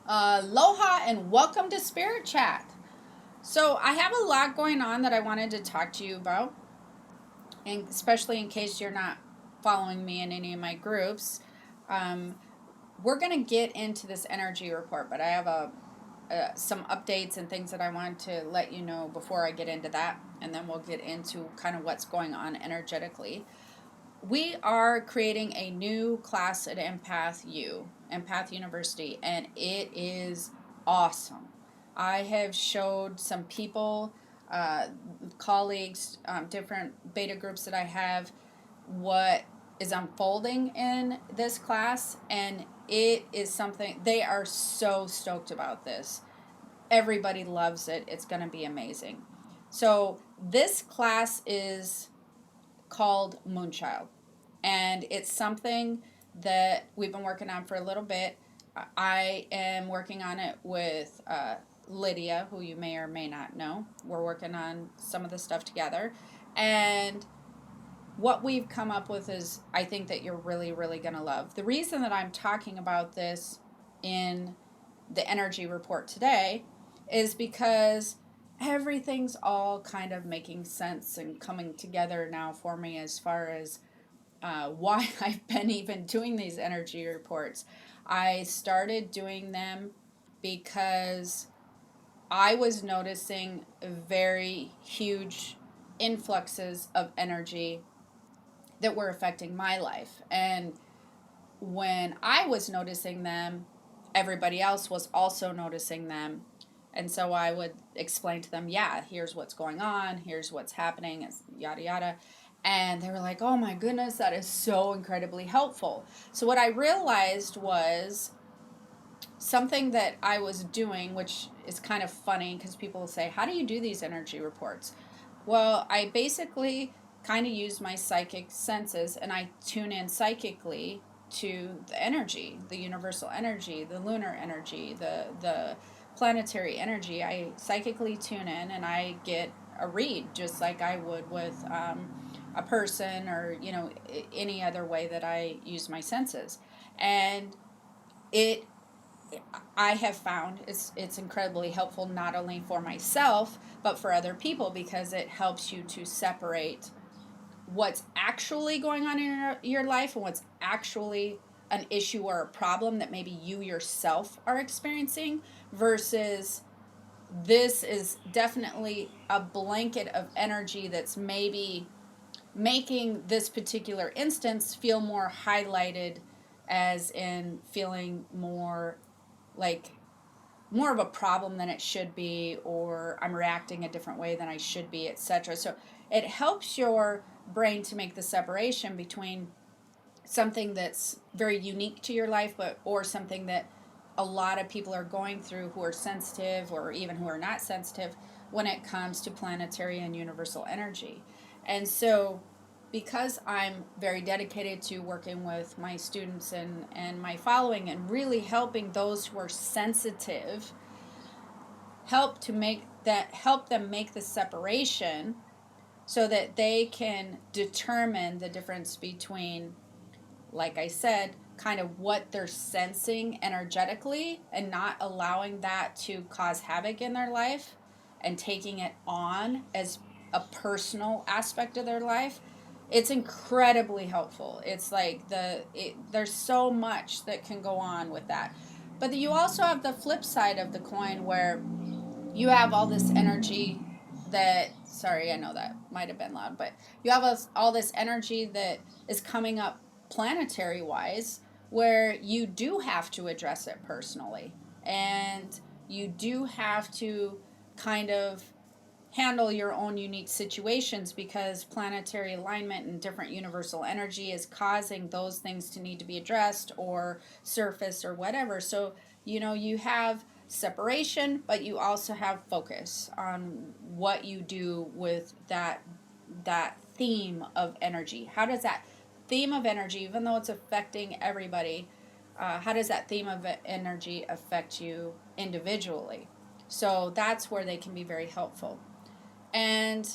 Aloha and welcome to Spirit Chat. So, I have a lot going on that I wanted to talk to you about, and especially in case you're not following me in any of my groups. Um, we're going to get into this energy report, but I have some updates and things that I want to let you know before I get into that, and then we'll get into kind of what's going on energetically. We are creating a new class at Empath University, and it is awesome. I have showed some people, uh, colleagues, different beta groups that I have, what is unfolding in this class, and it is something they are so stoked about this. Everybody loves it. It's going to be amazing. So, this class is called Moonchild, and it's something that we've been working on for a little bit. I am working on it with Lydia, who you may or may not know. We're working on some of the stuff together, and what we've come up with is I think that you're really, really going to love. The reason that I'm talking about this in the energy report today is because everything's all kind of making sense and coming together now for me as far as why I've been even doing these energy reports. I started doing them because I was noticing very huge influxes of energy that were affecting my life. And when I was noticing them, everybody else was also noticing them. And so I would explain to them, yeah, here's what's going on, here's what's happening, it's yada yada. And they were like, oh my goodness, that is so incredibly helpful. So what I realized was something that I was doing, which is kind of funny because people will say, how do you do these energy reports? Well, I basically kind of use my psychic senses and I tune in psychically to the energy, the universal energy, the lunar energy, the planetary energy. I psychically tune in and I get a read just like I would with a person or any other way that I use my senses. And it I have found it's incredibly helpful not only for myself but for other people because it helps you to separate what's actually going on in your life and what's actually an issue or a problem that maybe you yourself are experiencing versus this is definitely a blanket of energy that's maybe making this particular instance feel more highlighted, as in feeling like more of a problem than it should be, or I'm reacting a different way than I should be, etc. So it helps your brain to make the separation between something that's very unique to your life, but or something that a lot of people are going through who are sensitive or even who are not sensitive when it comes to planetary and universal energy. And so because I'm very dedicated to working with my students and my following and really helping those who are sensitive, help them make the separation so that they can determine the difference between, like I said, kind of what they're sensing energetically and not allowing that to cause havoc in their life and taking it on as a personal aspect of their life. It's incredibly helpful. It's like there's so much that can go on with that. But you also have the flip side of the coin where you have all this energy that, sorry, I know that might have been loud, but you have all this energy that is coming up planetary wise where you do have to address it personally, and you do have to kind of handle your own unique situations because planetary alignment and different universal energy is causing those things to need to be addressed or surface or whatever. So, you have separation, but you also have focus on what you do with that theme of energy. How does that theme of energy, even though it's affecting everybody, how does that theme of energy affect you individually? So that's where they can be very helpful. And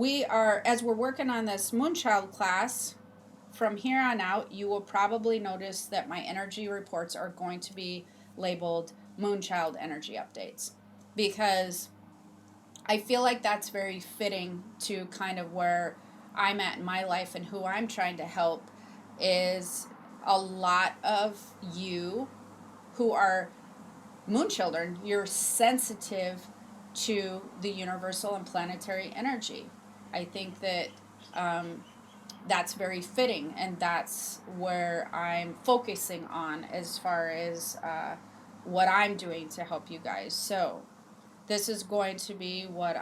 as we're working on this Moonchild class, from here on out, you will probably notice that my energy reports are going to be labeled Moonchild Energy Updates, because I feel like that's very fitting to kind of where I'm at in my life and who I'm trying to help. Is a lot of you who are moon children, you're sensitive to the universal and planetary energy. I think that that's very fitting, and that's where I'm focusing on as far as what I'm doing to help you guys. So this is going to be what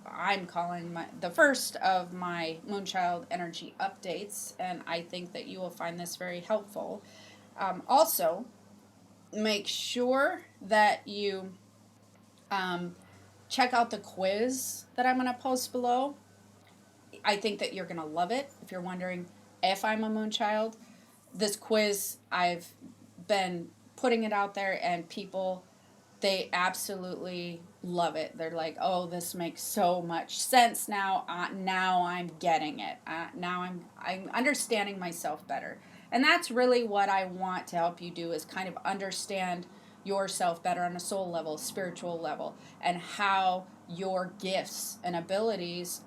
I'm calling the first of my Moonchild energy updates, and I think that you will find this very helpful. Also, make sure that you check out the quiz that I'm going to post below. I think that you're going to love it. If you're wondering if I'm a Moonchild, this quiz, I've been putting it out there, and people, they absolutely love it. They're like, "Oh, this makes so much sense now. Now I'm getting it. Now I'm understanding myself better." And that's really what I want to help you do, is kind of understand yourself better on a soul level, spiritual level, and how your gifts and abilities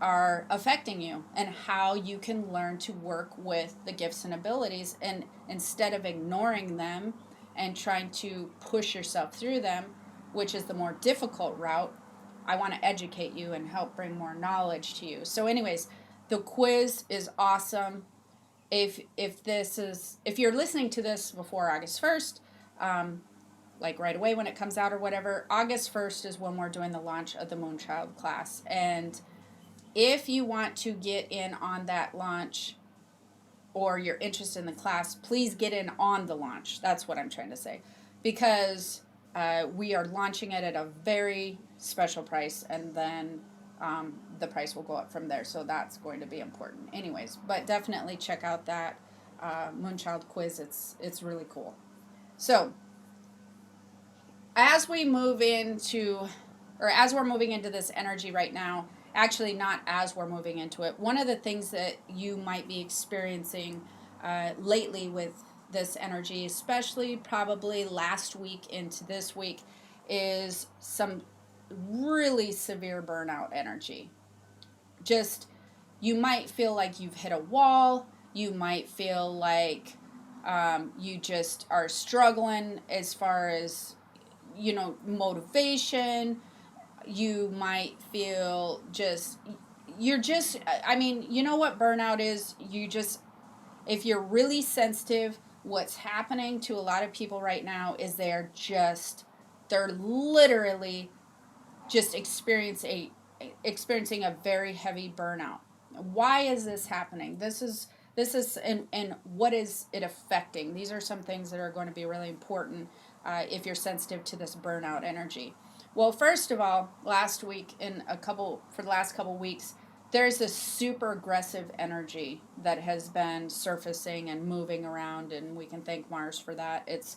are affecting you, and how you can learn to work with the gifts and abilities, and instead of ignoring them and trying to push yourself through them, which is the more difficult route. I want to educate you and help bring more knowledge to you. So anyways, the quiz is awesome. If you're listening to this before August 1st, like right away when it comes out or whatever, August 1st is when we're doing the launch of the Moonchild class. And if you want to get in on that launch, or you're interested in the class, please get in on the launch. That's what I'm trying to say. Because we are launching it at a very special price, and then the price will go up from there. So that's going to be important. Anyways, but definitely check out that Moonchild quiz. It's really cool. So as we move into, or as we're moving into this energy right now, actually not as we're moving into it, one of the things that you might be experiencing lately with this energy, especially probably last week into this week, is some really severe burnout energy. Just, you might feel like you've hit a wall. You might feel like you just are struggling as far as, motivation. You might feel I mean, you know what burnout is? If you're really sensitive, what's happening to a lot of people right now is they're literally just experiencing a very heavy burnout. Why is this happening? And what is it affecting? These are some things that are going to be really important if you're sensitive to this burnout energy. Well, first of all, for the last couple weeks, there's this super aggressive energy that has been surfacing and moving around, and we can thank Mars for that. It's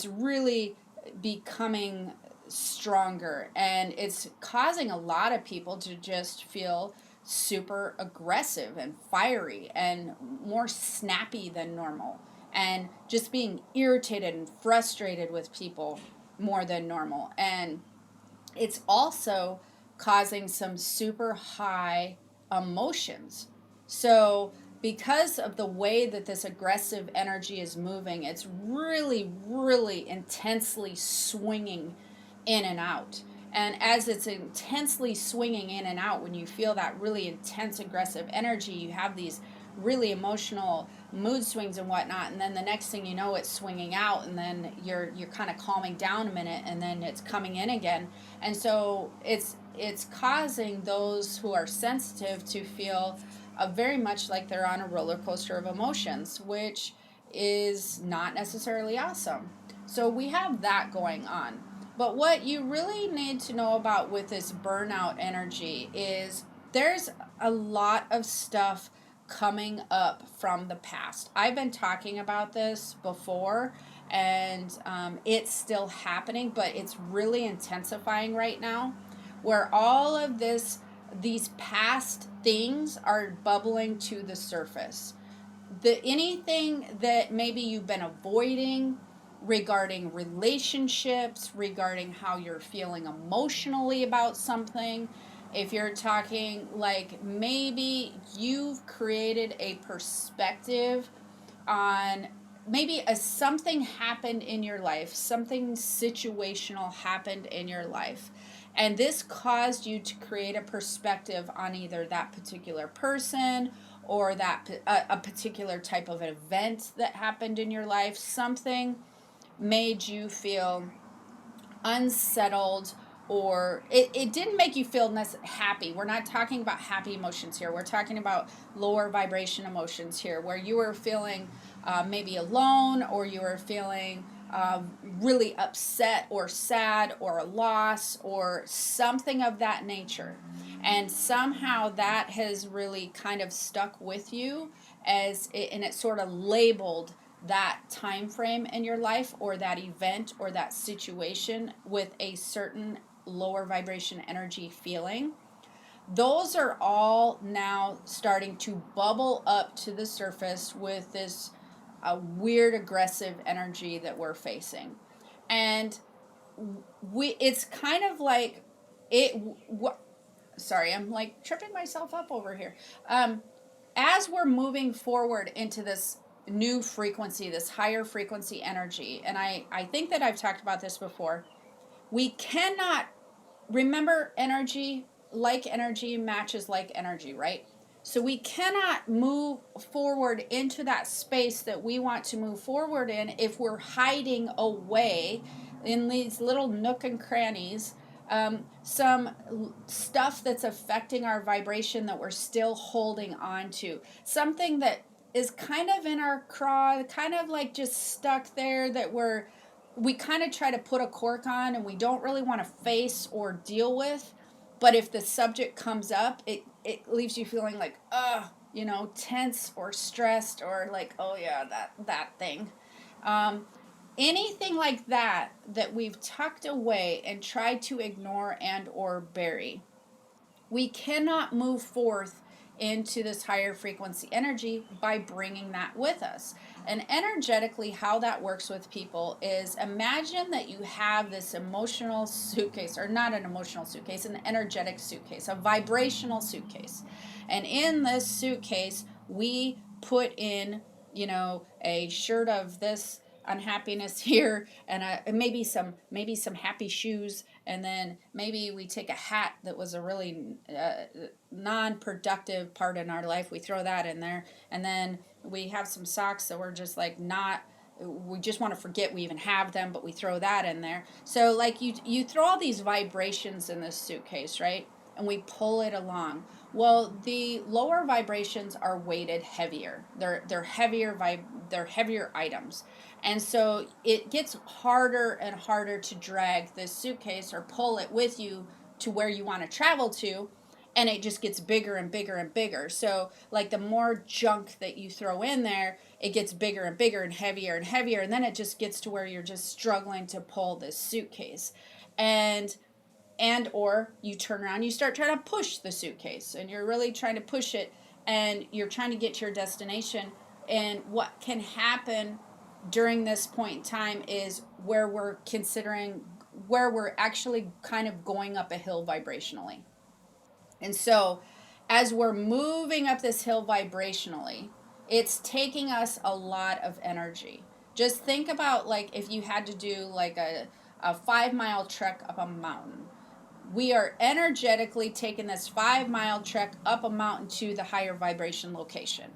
really becoming stronger, and it's causing a lot of people to just feel super aggressive and fiery and more snappy than normal, and just being irritated and frustrated with people more than normal. And it's also causing some super high emotions. So, because of the way that this aggressive energy is moving, it's really, really intensely swinging in and out. And as it's intensely swinging in and out, when you feel that really intense aggressive energy, you have these really emotional mood swings and whatnot, and then the next thing you know, it's swinging out, and then you're kind of calming down a minute, and then it's coming in again. And so it's causing those who are sensitive to feel very much like they're on a roller coaster of emotions, which is not necessarily awesome. So we have that going on. But what you really need to know about with this burnout energy is there's a lot of stuff coming up from the past. I've been talking about this before, and it's still happening, but it's really intensifying right now, where all of these past things are bubbling to the surface. Anything that maybe you've been avoiding, regarding relationships, regarding how you're feeling emotionally about something. If you're talking like maybe you've created a perspective on maybe something happened in your life, something situational happened in your life, and this caused you to create a perspective on either that particular person or that a particular type of event that happened in your life. Something made you feel unsettled, or it didn't make you feel happy. We're not talking about happy emotions here. We're talking about lower vibration emotions here, where you were feeling maybe alone, or you were feeling really upset or sad or a loss or something of that nature. And somehow that has really kind of stuck with you and it sort of labeled that time frame in your life or that event or that situation with a certain lower vibration energy feeling. Those are all now starting to bubble up to the surface with this weird aggressive energy that we're facing. And it's kind of like it sorry, I'm like tripping myself up over here. As we're moving forward into this new frequency, this higher frequency energy, and I think that I've talked about this before, we cannot remember energy matches like energy, right? So we cannot move forward into that space that we want to move forward in if we're hiding away in these little nook and crannies, some stuff that's affecting our vibration that we're still holding on to. Something that is kind of in our craw, kind of like just stuck there, that we kind of try to put a cork on and we don't really want to face or deal with. But if the subject comes up, it leaves you feeling like, tense or stressed, or like, oh yeah, that thing. Um, Anything like that we've tucked away and tried to ignore and or bury, we cannot move forth into this higher frequency energy by bringing that with us. And energetically, how that works with people is, imagine that you have this emotional suitcase, or not an emotional suitcase, an energetic suitcase, a vibrational suitcase. And in this suitcase, we put in, a shirt of this unhappiness here, and maybe some happy shoes, and then maybe we take a hat that was a really non-productive part in our life, we throw that in there, and then we have some socks that we're just like not, we just want to forget we even have them, but we throw that in there. So like you throw all these vibrations in this suitcase, right? And we pull it along. Well, the lower vibrations are weighted heavier. They're heavier items. And so it gets harder and harder to drag this suitcase or pull it with you to where you want to travel to, and it just gets bigger and bigger and bigger. So like the more junk that you throw in there, it gets bigger and bigger and heavier, and then it just gets to where you're just struggling to pull this suitcase. And or you turn around, you start trying to push the suitcase, and you're really trying to push it, and you're trying to get to your destination. And what can happen during this point in time is where we're actually kind of going up a hill vibrationally. And so as we're moving up this hill vibrationally, it's taking us a lot of energy. Just think about, like, if you had to do like a 5 mile trek up a mountain. We are energetically taking this 5 mile trek up a mountain to the higher vibration location.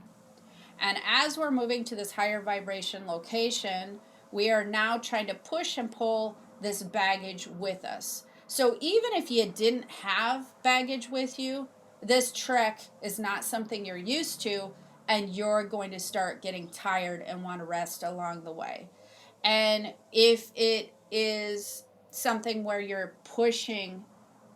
And as we're moving to this higher vibration location, we are now trying to push and pull this baggage with us. So even if you didn't have baggage with you, this trek is not something you're used to, and you're going to start getting tired and want to rest along the way. And if it is something where you're pushing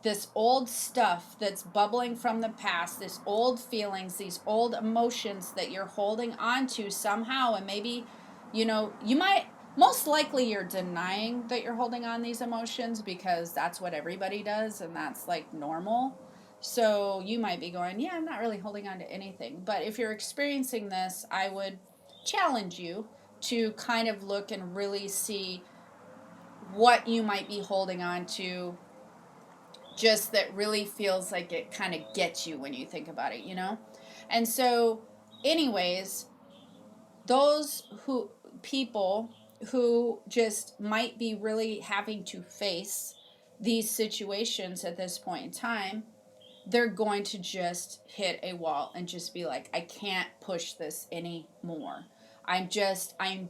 this old stuff that's bubbling from the past, this old feelings, these old emotions that you're holding on to somehow, and maybe, you might, most likely you're denying that you're holding on these emotions because that's what everybody does and that's like normal. So you might be going, yeah, I'm not really holding on to anything. But if you're experiencing this, I would challenge you to kind of look and really see what you might be holding on to, just that really feels like it kind of gets you when you think about it, you know? And so, anyways, those who people who just might be really having to face these situations at this point in time, they're going to just hit a wall and just be like, I can't push this anymore. I'm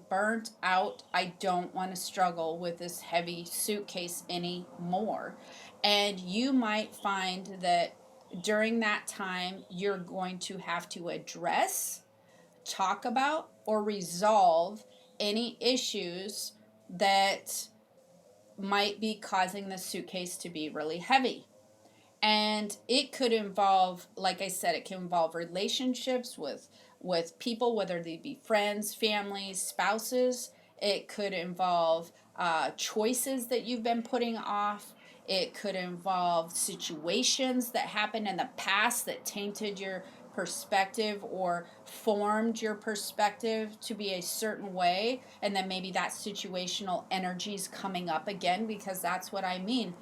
burnt out. I don't want to struggle with this heavy suitcase anymore. And you might find that during that time, you're going to have to address, talk about, or resolve any issues that might be causing the suitcase to be really heavy. And it could involve, like I said, it can involve relationships with people, whether they be friends, families, spouses. It could involve choices that you've been putting off. It could involve situations that happened in the past that tainted your perspective or formed your perspective to be a certain way, and then maybe that situational energy is coming up again, because that's what I mean.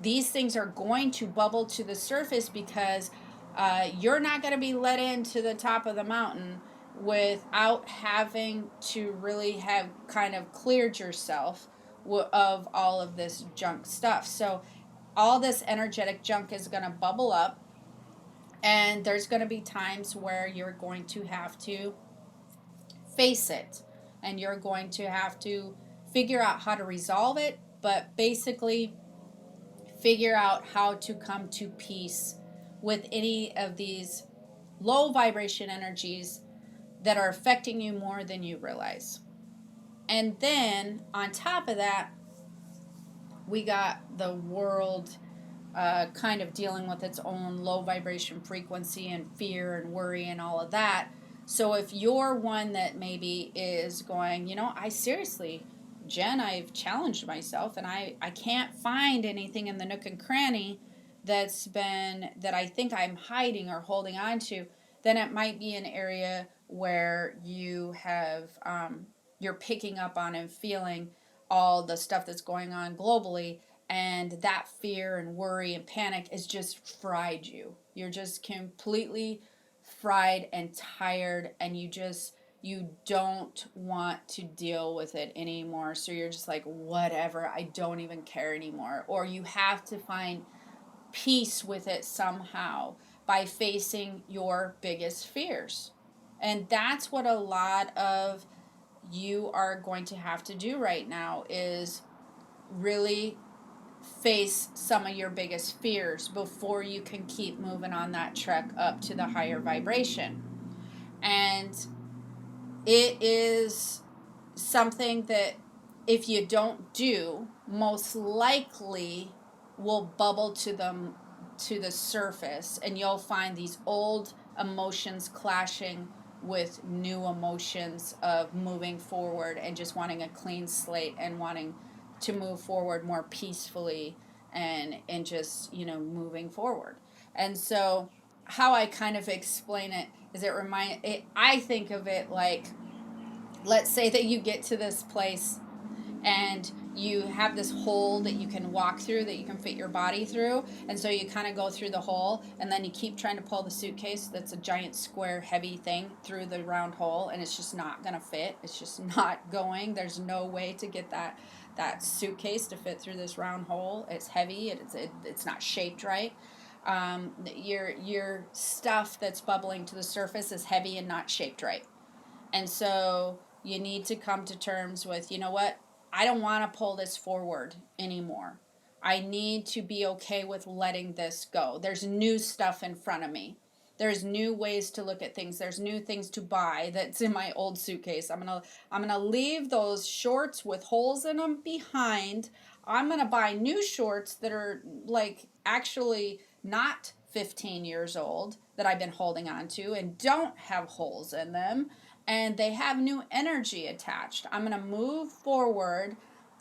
These things are going to bubble to the surface because you're not going to be let into the top of the mountain without having to really have kind of cleared yourself of all of this junk stuff. So all this energetic junk is going to bubble up, and there's going to be times where you're going to have to face it, and you're going to have to figure out how to resolve it, but basically figure out how to come to peace with any of these low vibration energies that are affecting you more than you realize. And then on top of that, we got the world kind of dealing with its own low vibration frequency and fear and worry and all of that. So if you're one that maybe is going, I seriously, Jen, I've challenged myself and I can't find anything in the nook and cranny that I think I'm hiding or holding on to, then it might be an area where you're picking up on and feeling all the stuff that's going on globally, and that fear and worry and panic has just fried you. You're just completely fried and tired, and you don't want to deal with it anymore. So you're just like, whatever, I don't even care anymore. Or you have to find peace with it somehow by facing your biggest fears. And that's what a lot of you are going to have to do right now, is really face some of your biggest fears before you can keep moving on that trek up to the higher vibration. And it is something that if you don't do, most likely will bubble to the surface, and you'll find these old emotions clashing with new emotions of moving forward and just wanting a clean slate and wanting to move forward more peacefully, and just moving forward. And so how I kind of explain it is I think of it like, let's say that you get to this place and you have this hole that you can walk through, that you can fit your body through, and so you kind of go through the hole, and then you keep trying to pull the suitcase that's a giant square heavy thing through the round hole, and it's just not going to fit. It's just not going. There's no way to get that suitcase to fit through this round hole. It's heavy. It's not shaped right. Your stuff that's bubbling to the surface is heavy and not shaped right. And so you need to come to terms with, what? I don't want to pull this forward anymore. I need to be okay with letting this go. There's new stuff in front of me. There's new ways to look at things. There's new things to buy that's in my old suitcase. I'm gonna leave those shorts with holes in them behind. I'm gonna buy new shorts that are like actually not 15 years old, that I've been holding on to and don't have holes in them, and they have new energy attached. I'm going to move forward,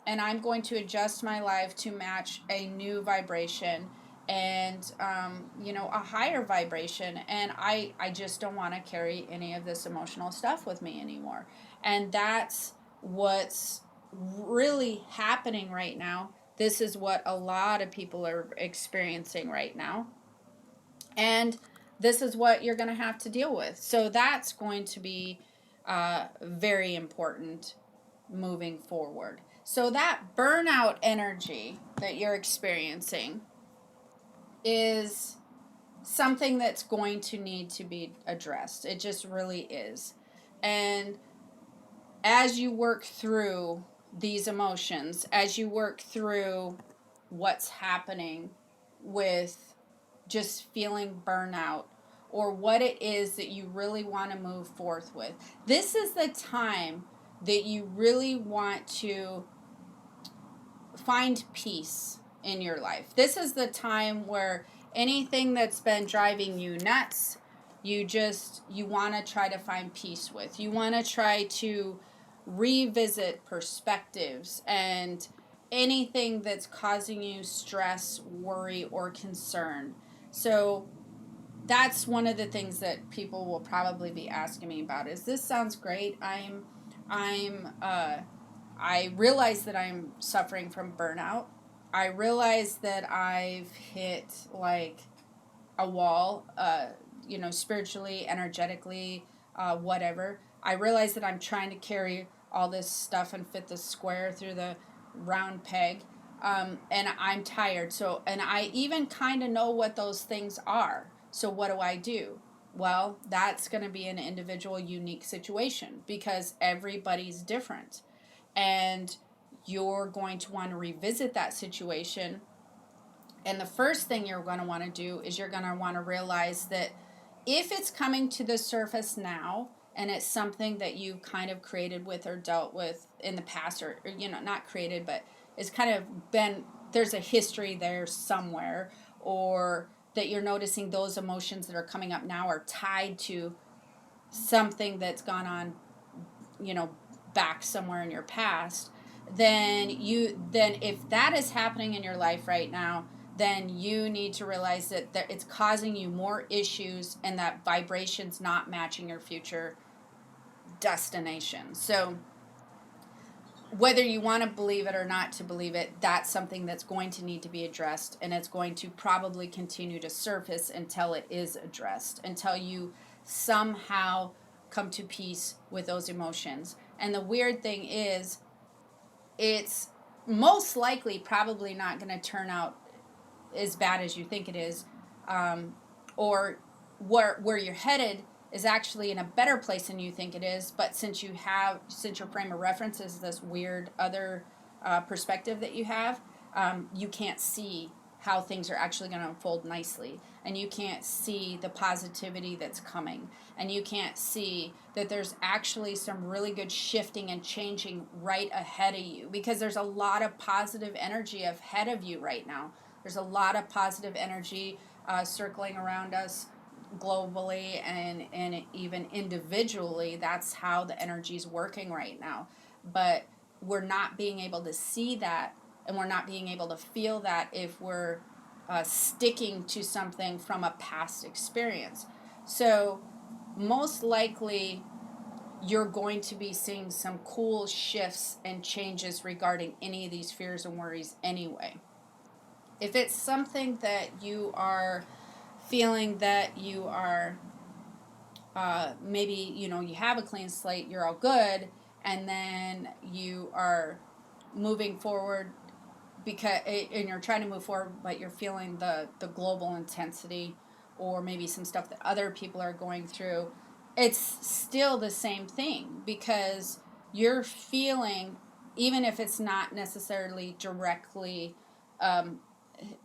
and I'm going to adjust my life to match a new vibration and a higher vibration, and I just don't want to carry any of this emotional stuff with me anymore. And that's what's really happening right now. This is what a lot of people are experiencing right now, and this is what you're going to have to deal with. So that's going to be very important moving forward. So that burnout energy that you're experiencing is something that's going to need to be addressed. It just really is. And as you work through these emotions, as you work through what's happening with just feeling burnout, or what it is that you really want to move forth with, this is the time that you really want to find peace in your life. This is the time where anything that's been driving you nuts, you want to try to find peace with. You want to try to revisit perspectives and anything that's causing you stress, worry, or concern. So that's one of the things that people will probably be asking me about. Is this sounds great? I realize that I'm suffering from burnout. I realize that I've hit like a wall, spiritually, energetically, whatever. I realize that I'm trying to carry all this stuff and fit the square through the round peg. And I'm tired. So, and I even kind of know what those things are. So, what do I do? Well, that's going to be an individual, unique situation because everybody's different. And you're going to want to revisit that situation. And the first thing you're going to want to do is you're going to want to realize that if it's coming to the surface now and it's something that you kind of created with or dealt with in the past, or not created, but it's kind of been, there's a history there somewhere, or that you're noticing those emotions that are coming up now are tied to something that's gone on, back somewhere in your past, then if that is happening in your life right now, then you need to realize that it's causing you more issues and that vibration's not matching your future destination. So whether you want to believe it or not to believe it, that's something that's going to need to be addressed, and it's going to probably continue to surface until it is addressed, until you somehow come to peace with those emotions. And the weird thing is, it's most likely probably not going to turn out as bad as you think it is, or where you're headed is actually in a better place than you think it is. But since your frame of reference is this weird other perspective that you have, you can't see how things are actually going to unfold nicely, and you can't see the positivity that's coming, and you can't see that there's actually some really good shifting and changing right ahead of you, because there's a lot of positive energy ahead of you right now. There's a lot of positive energy circling around us globally and even individually. That's how the energy is working right now. But we're not being able to see that, and we're not being able to feel that if we're sticking to something from a past experience. So most likely you're going to be seeing some cool shifts and changes regarding any of these fears and worries anyway. If it's something that you are feeling that you are maybe you have a clean slate, you're all good, and then you are moving forward and you're trying to move forward, but you're feeling the global intensity, or maybe some stuff that other people are going through, it's still the same thing, because you're feeling, even if it's not necessarily directly um,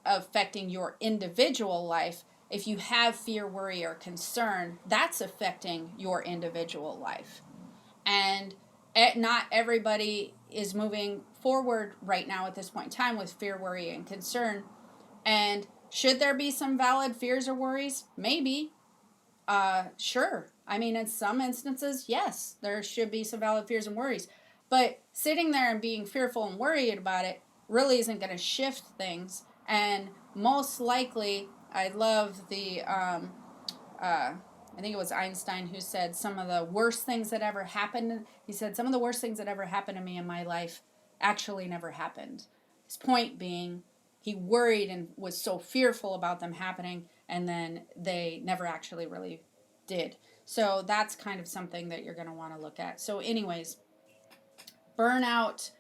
affecting your individual life, if you have fear, worry, or concern, that's affecting your individual life. And not everybody is moving forward right now at this point in time with fear, worry, and concern. And should there be some valid fears or worries? Maybe. Sure. I mean, in some instances, yes, there should be some valid fears and worries. But sitting there and being fearful and worried about it really isn't going to shift things. And most likely, I love the I think it was Einstein who said some of the worst things that ever happened. He said some of the worst things that ever happened to me in my life actually never happened. His point being, he worried and was so fearful about them happening, and then they never actually really did. So that's kind of something that you're going to want to look at. So, anyways, burnout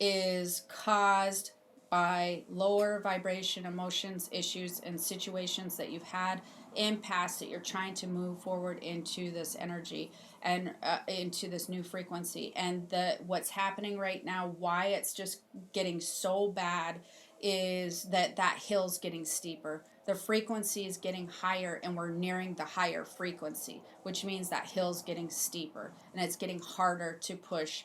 is caused by lower vibration emotions, issues, and situations that you've had in past that you're trying to move forward into this energy and into this new frequency. And what's happening right now, why it's just getting so bad, is that hill's getting steeper. The frequency is getting higher, and we're nearing the higher frequency, which means that hill's getting steeper, and it's getting harder to push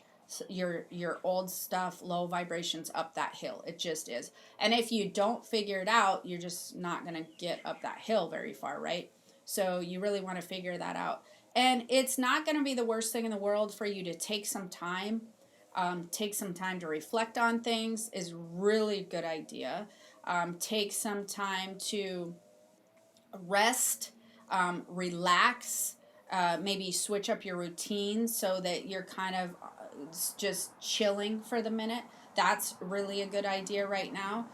your old stuff, low vibrations up that hill. It just is. And if you don't figure it out, you're just not going to get up that hill very far, right? So you really want to figure that out. And it's not going to be the worst thing in the world for you to take some time. Take some time to reflect on things is really a good idea. Take some time to rest, relax, maybe switch up your routine so that you're kind of just chilling for the minute. That's really a good idea right now.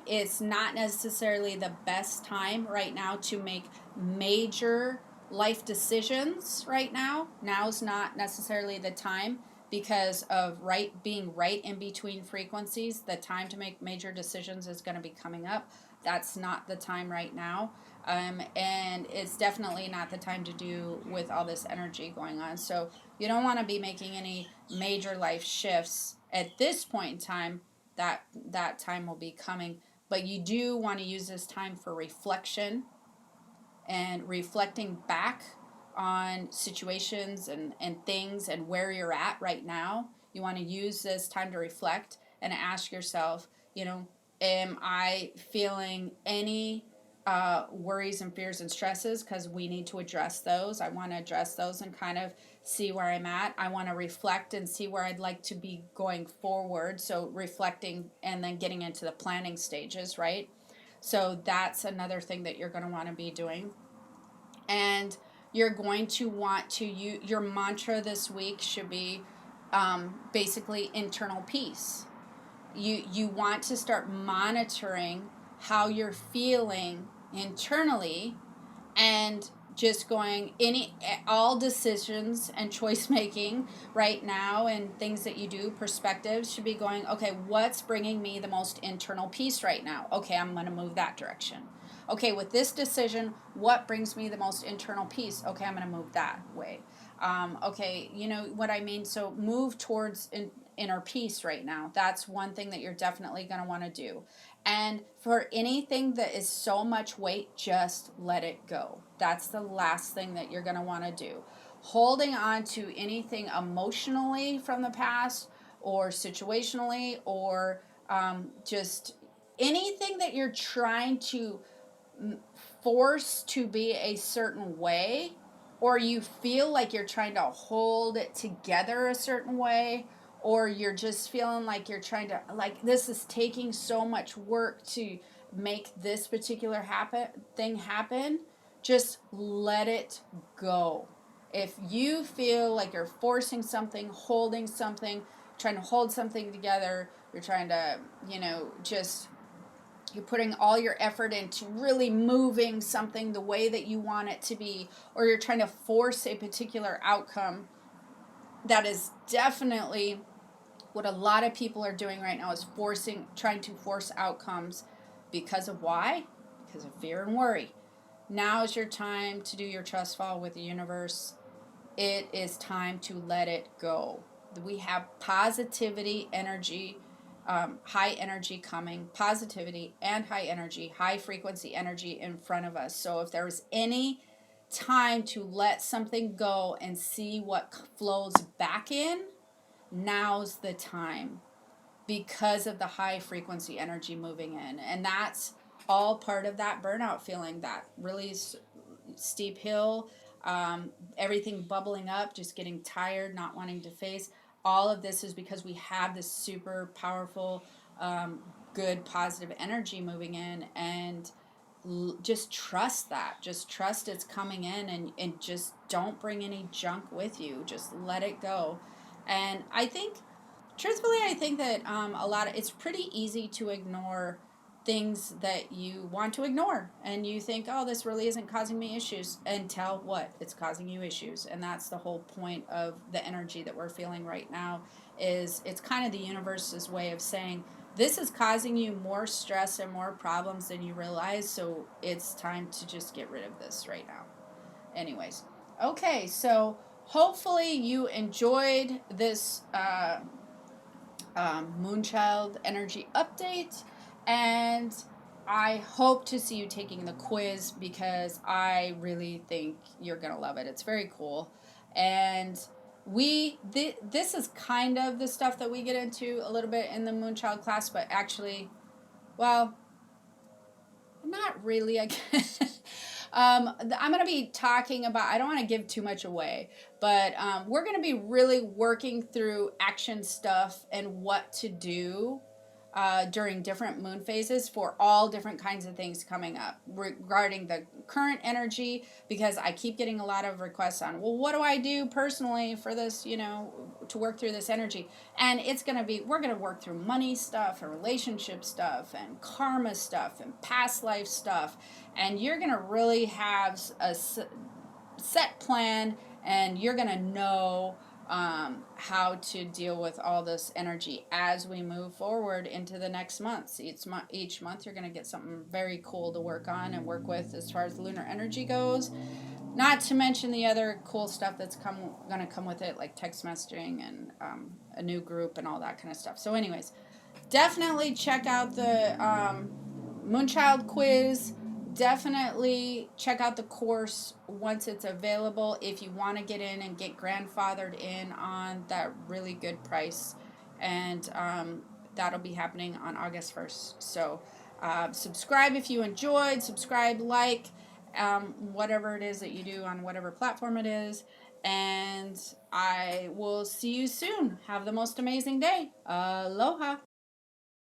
It's not necessarily the best time right now to make major life decisions right now. Now's not necessarily the time because of being right in between frequencies. The time to make major decisions is going to be coming up. That's not the time right now. And it's definitely not the time to do with all this energy going on. So you don't want to be making any major life shifts at this point in time. That time will be coming, but you do want to use this time for reflection and reflecting back on situations and things and where you're at right now. You want to use this time to reflect and ask yourself, am I feeling any worries and fears and stresses? Because we need to address those. I want to address those and kind of see where I'm at. I want to reflect and see where I'd like to be going forward. So reflecting and then getting into the planning stages, right? So that's another thing that you're going to want to be doing. And you're going to want to use your mantra this week should be basically internal peace. You want to start monitoring how you're feeling internally, and just going any all decisions and choice making right now and things that you do, perspectives should be going, okay, what's bringing me the most internal peace right now? Okay, I'm going to move that direction. Okay, with this decision, what brings me the most internal peace? Okay, I'm going to move that way. Okay, you know what I mean? So move towards inner peace right now. That's one thing that you're definitely going to want to do. And for anything that is so much weight, just let it go. That's the last thing that you're going to want to do. Holding on to anything emotionally from the past or situationally or just anything that you're trying to force to be a certain way, or you feel like you're trying to hold it together a certain way, or you're just feeling like you're trying to, like, this is taking so much work to make this particular thing happen, just let it go. If you feel like you're forcing something, holding something, trying to hold something together, you're trying to, just you're putting all your effort into really moving something the way that you want it to be, or you're trying to force a particular outcome, that is definitely what a lot of people are doing right now, is trying to force outcomes. Because of why? Because of fear and worry. Now is your time to do your trust fall with the universe. It is time to let it go. We have positivity, energy, high energy coming, positivity and high energy, high frequency energy in front of us. So if there was any time to let something go and see what flows back in, now's the time, because of the high frequency energy moving in. And that's all part of that burnout feeling, that really steep hill, everything bubbling up, just getting tired, not wanting to face. All of this is because we have this super powerful good positive energy moving in, and just trust that. Just trust it's coming in, and just don't bring any junk with you. Just let it go. And I think, truthfully, I think that a lot of it's pretty easy to ignore things that you want to ignore, and you think, oh, this really isn't causing me issues, until what, it's causing you issues. And that's the whole point of the energy that we're feeling right now. Is it's kind of the universe's way of saying, this is causing you more stress and more problems than you realize, so it's time to just get rid of this right now. Anyways, okay, so hopefully you enjoyed this Moonchild energy update, and I hope to see you taking the quiz, because I really think you're gonna love it. It's very cool, and this is kind of the stuff that we get into a little bit in the Moonchild class, but actually, well, not really. I guess. I'm going to be talking about, I don't want to give too much away, but we're going to be really working through action stuff and what to do during different moon phases for all different kinds of things coming up regarding the current energy, because I keep getting a lot of requests on, well, what do I do personally for this, to work through this energy? And we're going to work through money stuff and relationship stuff and karma stuff and past life stuff. And you're going to really have a set plan, and you're going to know how to deal with all this energy as we move forward into the next months. Each month you're going to get something very cool to work on and work with as far as lunar energy goes. Not to mention the other cool stuff that's going to come with it, like text messaging and a new group and all that kind of stuff. So anyways, definitely check out the Moonchild quiz. Definitely check out the course once it's available if you want to get in and get grandfathered in on that really good price. And that'll be happening on August 1st. So subscribe if you enjoyed. Subscribe, like, whatever it is that you do on whatever platform it is. And I will see you soon. Have the most amazing day. Aloha.